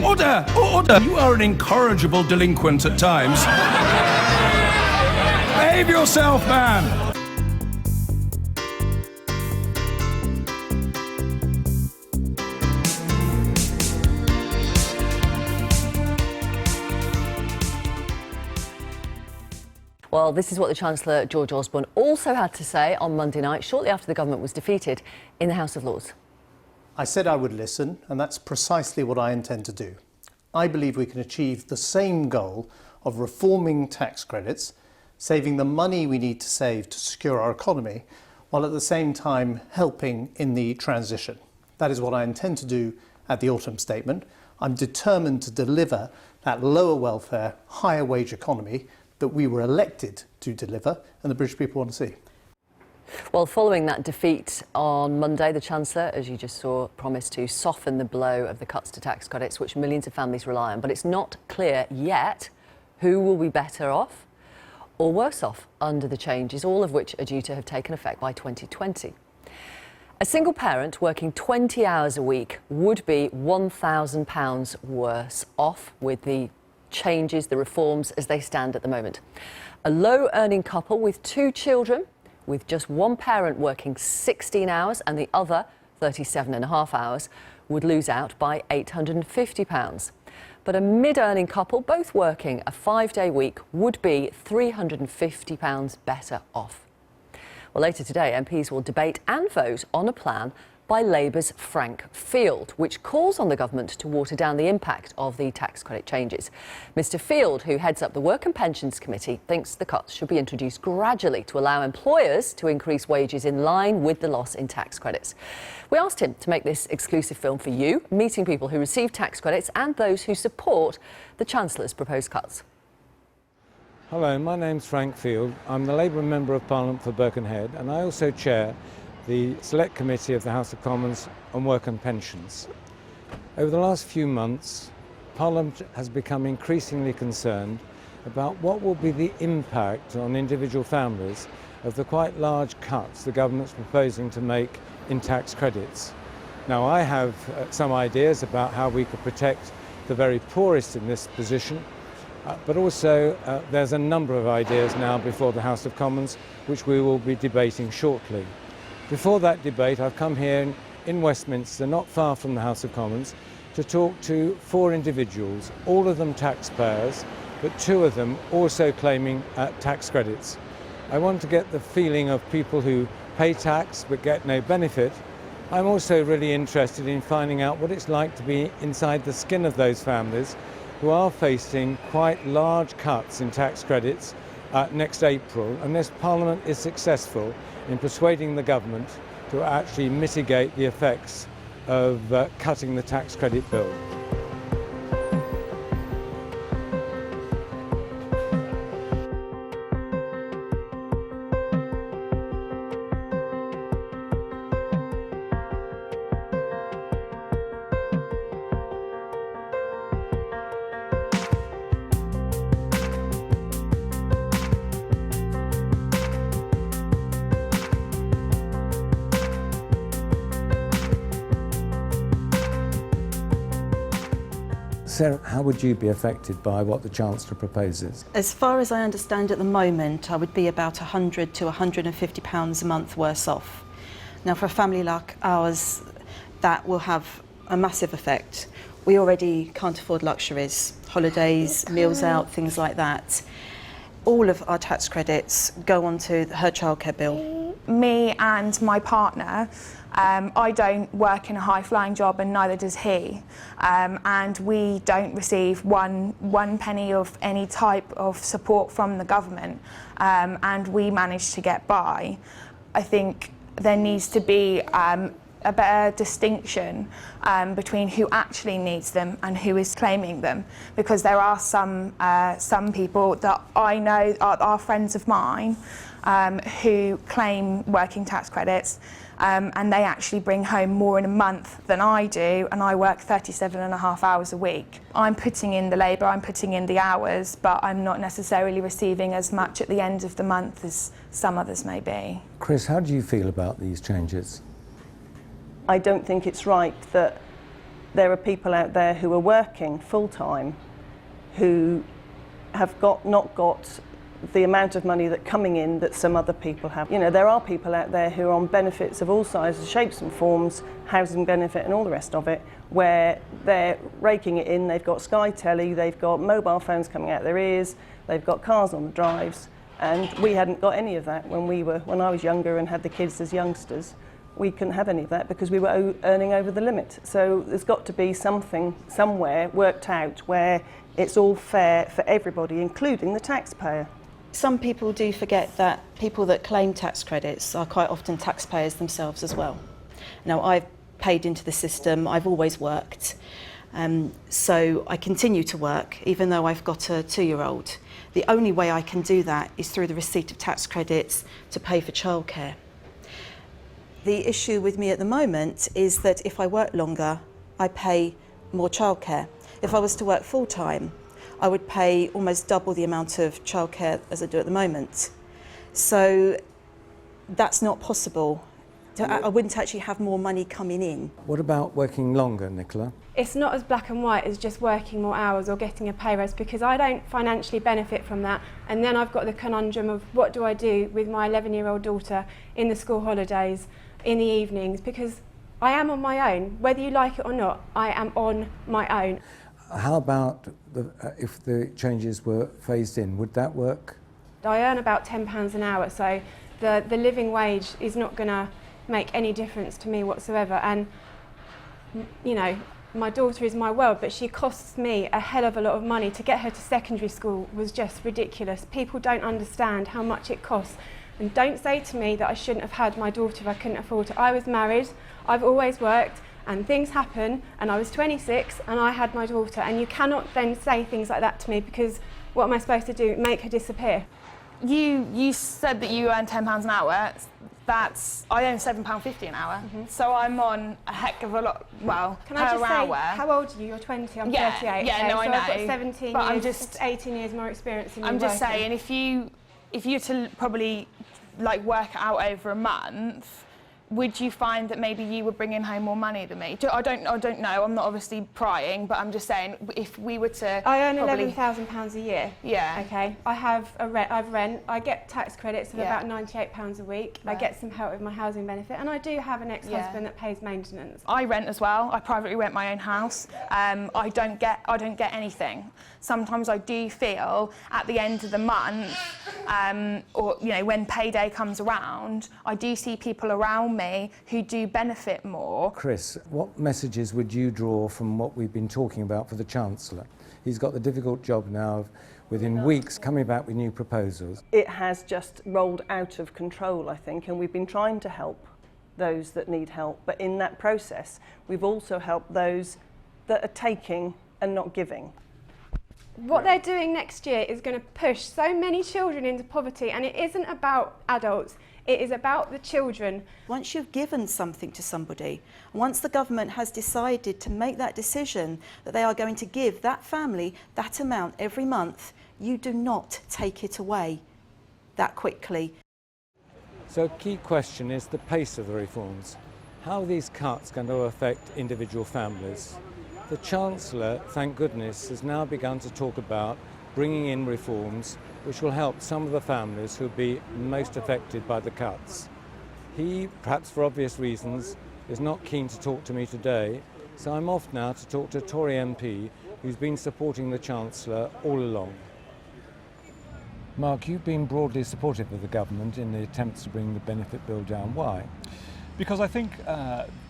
Order! Order! You are an incorrigible delinquent at times. Behave yourself, man! Well, this is what the Chancellor, George Osborne, also had to say on Monday night, shortly after the government was defeated in the House of Lords. I said I would listen, and that's precisely what I intend to do. I believe we can achieve the same goal of reforming tax credits, saving the money we need to save to secure our economy, while at the same time helping in the transition. That is what I intend to do at the autumn statement. I'm determined to deliver that lower welfare, higher wage economy that we were elected to deliver and the British people want to see. Well, following that defeat on Monday, the Chancellor, as you just saw, promised to soften the blow of the cuts to tax credits, which millions of families rely on. But it's not clear yet who will be better off or worse off under the changes, all of which are due to have taken effect by 2020. A single parent working 20 hours a week would be £1,000 worse off with the changes, the reforms as they stand at the moment. A low-earning couple with 2 children, with just one parent working 16 hours and the other 37.5 hours, would lose out by £850. But a mid-earning couple, both working a 5-day week, would be £350 better off. Well, later today, MPs will debate and vote on a plan by Labour's Frank Field, which calls on the government to water down the impact of the tax credit changes. Mr Field, who heads up the Work and Pensions Committee, thinks the cuts should be introduced gradually to allow employers to increase wages in line with the loss in tax credits. We asked him to make this exclusive film for you, meeting people who receive tax credits and those who support the Chancellor's proposed cuts. Hello, my name's Frank Field. I'm the Labour Member of Parliament for Birkenhead, and I also chair the Select Committee of the House of Commons on Work and Pensions. Over the last few months, Parliament has become increasingly concerned about what will be the impact on individual families of the quite large cuts the government's proposing to make in tax credits. Now, I have some ideas about how we could protect the very poorest in this position, but also there's a number of ideas now before the House of Commons which we will be debating shortly. Before that debate, I've come here in Westminster, not far from the House of Commons, to talk to 4 individuals, all of them taxpayers, but 2 of them also claiming tax credits. I want to get the feeling of people who pay tax but get no benefit. I'm also really interested in finding out what it's like to be inside the skin of those families who are facing quite large cuts in tax credits next April, unless Parliament is successful in persuading the government to actually mitigate the effects of cutting the tax credit bill. Sarah, how would you be affected by what the Chancellor proposes? As far as I understand at the moment, I would be about £100 to £150 a month worse off. Now, for a family like ours, that will have a massive effect. We already can't afford luxuries, holidays, meals out, things like that. All of our tax credits go onto her childcare bill. Me and my partner, I don't work in a high-flying job and neither does he, and we don't receive one penny of any type of support from the government, and we manage to get by. I think there needs to be a better distinction between who actually needs them and who is claiming them, because there are some people that I know are friends of mine who claim working tax credits, and they actually bring home more in a month than I do, and I work 37.5 hours a week. I'm putting in the labour, I'm putting in the hours, but I'm not necessarily receiving as much at the end of the month as some others may be. Chris, how do you feel about these changes? I don't think it's right that there are people out there who are working full-time who have not got the amount of money that coming in that some other people have. You know, there are people out there who are on benefits of all sizes, shapes and forms, housing benefit and all the rest of it, where they're raking it in. They've got Sky Telly, they've got mobile phones coming out their ears, they've got cars on the drives, and we hadn't got any of that when I was younger and had the kids as youngsters. We couldn't have any of that because we were earning over the limit. So there's got to be something somewhere worked out where it's all fair for everybody, including the taxpayer. Some people do forget that people that claim tax credits are quite often taxpayers themselves as well. Now, I've paid into the system, I've always worked, so I continue to work even though I've got a 2-year-old. The only way I can do that is through the receipt of tax credits to pay for childcare. The issue with me at the moment is that if I work longer, I pay more childcare. If I was to work full-time, I would pay almost double the amount of childcare as I do at the moment. So that's not possible. I wouldn't actually have more money coming in. What about working longer, Nicola? It's not as black and white as just working more hours or getting a pay rise, because I don't financially benefit from that. And then I've got the conundrum of what do I do with my 11-year-old daughter in the school holidays, in the evenings, because I am on my own. Whether you like it or not, I am on my own. How about if the changes were phased in? Would that work? I earn about £10 an hour, so the living wage is not going to make any difference to me whatsoever. And, you know, my daughter is my world, but she costs me a hell of a lot of money. To get her to secondary school was just ridiculous. People don't understand how much it costs. And don't say to me that I shouldn't have had my daughter if I couldn't afford it. I was married, I've always worked, and things happen, and I was 26 and I had my daughter, and you cannot then say things like that to me, because what am I supposed to do? Make her disappear? You said that you earn £10 an hour. I earn £7.50 an hour, so I'm on a heck of a lot. Well, can I just say, how old are you? You're 20. I'm 38. Yeah, no, I know. I've got 17 but years, I'm just 18 years more experience than you. I'm just saying, if you were to probably like work it out over a month, would you find that maybe you were bringing home more money than me? I don't know. I'm not obviously prying, but I'm just saying, if we were to, I earn £11,000 a year. Yeah. Okay. I've rent. I get tax credits of about £98 a week. Right. I get some help with my housing benefit, and I do have an ex-husband that pays maintenance. I rent as well. I privately rent my own house. I don't get anything. Sometimes I do feel at the end of the month, or you know, when payday comes around, I do see people around me who do benefit more. Chris, what messages would you draw from what we've been talking about for the Chancellor? He's got the difficult job now of, within weeks, coming back with new proposals. It has just rolled out of control, I think, and we've been trying to help those that need help, but in that process we've also helped those that are taking and not giving. What they're doing next year is going to push so many children into poverty, and it isn't about adults. It is about the children. Once you've given something to somebody, once the government has decided to make that decision that they are going to give that family that amount every month, you do not take it away that quickly. So a key question is the pace of the reforms. How are these cuts going to affect individual families? The Chancellor, thank goodness, has now begun to talk about bringing in reforms which will help some of the families who will be most affected by the cuts. He, perhaps for obvious reasons, is not keen to talk to me today, so I'm off now to talk to a Tory MP who's been supporting the Chancellor all along. Mark, you've been broadly supportive of the government in the attempts to bring the benefit bill down. Why? Because I think,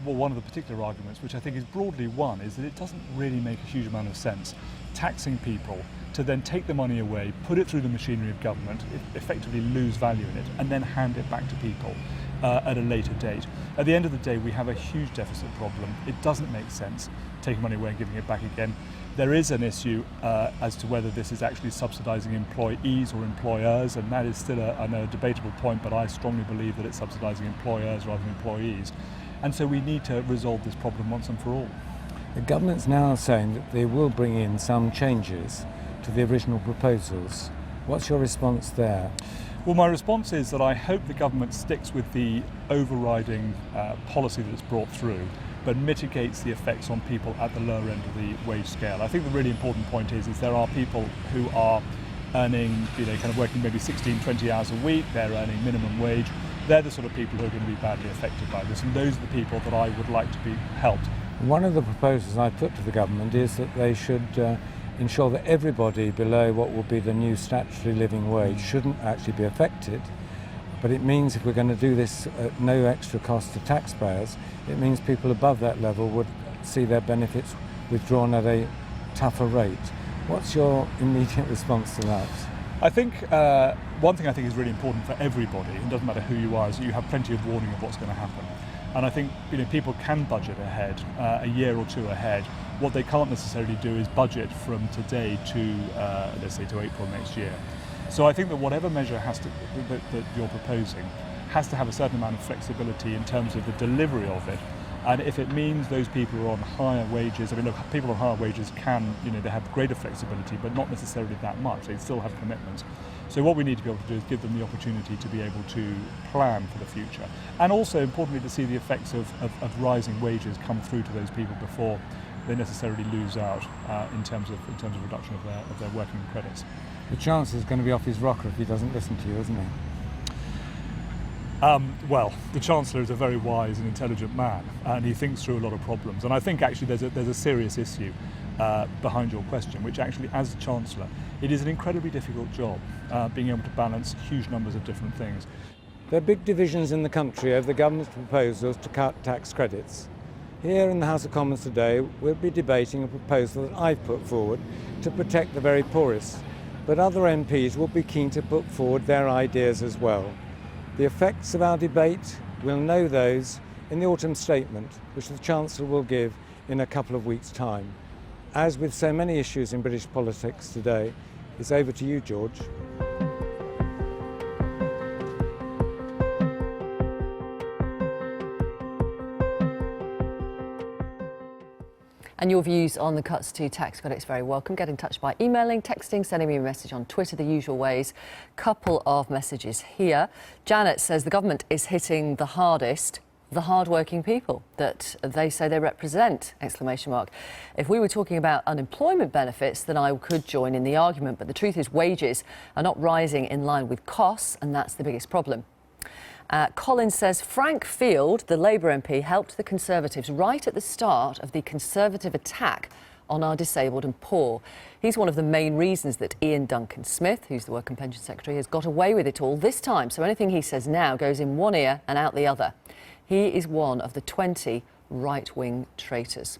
one of the particular arguments, which I think is broadly one, is that it doesn't really make a huge amount of sense taxing people to then take the money away, put it through the machinery of government, effectively lose value in it, and then hand it back to people at a later date. At the end of the day, we have a huge deficit problem. It doesn't make sense taking money away and giving it back again. There is an issue as to whether this is actually subsidising employees or employers, and that is still a debatable point, but I strongly believe that it's subsidising employers rather than employees. And so we need to resolve this problem once and for all. The government's now saying that they will bring in some changes to the original proposals. What's your response there? Well, my response is that I hope the government sticks with the overriding policy that's brought through, but mitigates the effects on people at the lower end of the wage scale. I think the really important point is there are people who are earning, kind of working maybe 16, 20 hours a week, they're earning minimum wage. They're the sort of people who are going to be badly affected by this, and those are the people that I would like to be helped. One of the proposals I put to the government is that they should ensure that everybody below what will be the new statutory living wage shouldn't actually be affected. But it means if we're going to do this at no extra cost to taxpayers, it means people above that level would see their benefits withdrawn at a tougher rate. What's your immediate response to that? I think one thing I think is really important for everybody, it doesn't matter who you are, is that you have plenty of warning of what's going to happen. And I think people can budget ahead, a year or two ahead. What they can't necessarily do is budget from today to, let's say, to April next year. So I think that whatever measure that you're proposing has to have a certain amount of flexibility in terms of the delivery of it. And if it means those people who are on higher wages, I mean, look, people on higher wages can, they have greater flexibility, but not necessarily that much. They still have commitments. So what we need to be able to do is give them the opportunity to be able to plan for the future. And also, importantly, to see the effects of rising wages come through to those people before they necessarily lose out in terms of reduction of their working credits. The Chancellor's going to be off his rocker if he doesn't listen to you, isn't he? Well, the Chancellor is a very wise and intelligent man, and he thinks through a lot of problems. And I think actually there's a serious issue behind your question, which actually, as Chancellor, it is an incredibly difficult job, being able to balance huge numbers of different things. There are big divisions in the country over the government's proposals to cut tax credits. Here in the House of Commons today, we'll be debating a proposal that I've put forward to protect the very poorest. But other MPs will be keen to put forward their ideas as well. The effects of our debate, we'll know those in the autumn statement, which the Chancellor will give in a couple of weeks' time. As with so many issues in British politics today, it's over to you, George. And your views on the cuts to tax credits very welcome. Get in touch by emailing, texting, sending me a message on Twitter, the usual ways. Couple of messages here. Janet says the government is hitting the hardest the hard-working people that they say they represent, exclamation mark. If we were talking about unemployment benefits, then I could join in the argument. But the truth is wages are not rising in line with costs, and that's the biggest problem. Colin says Frank Field, the Labour MP, helped the Conservatives right at the start of the Conservative attack on our disabled and poor. He's one of the main reasons that Ian Duncan Smith, who's the Work and Pension Secretary, has got away with it all this time. So anything he says now goes in one ear and out the other. He is one of the 20 right-wing traitors.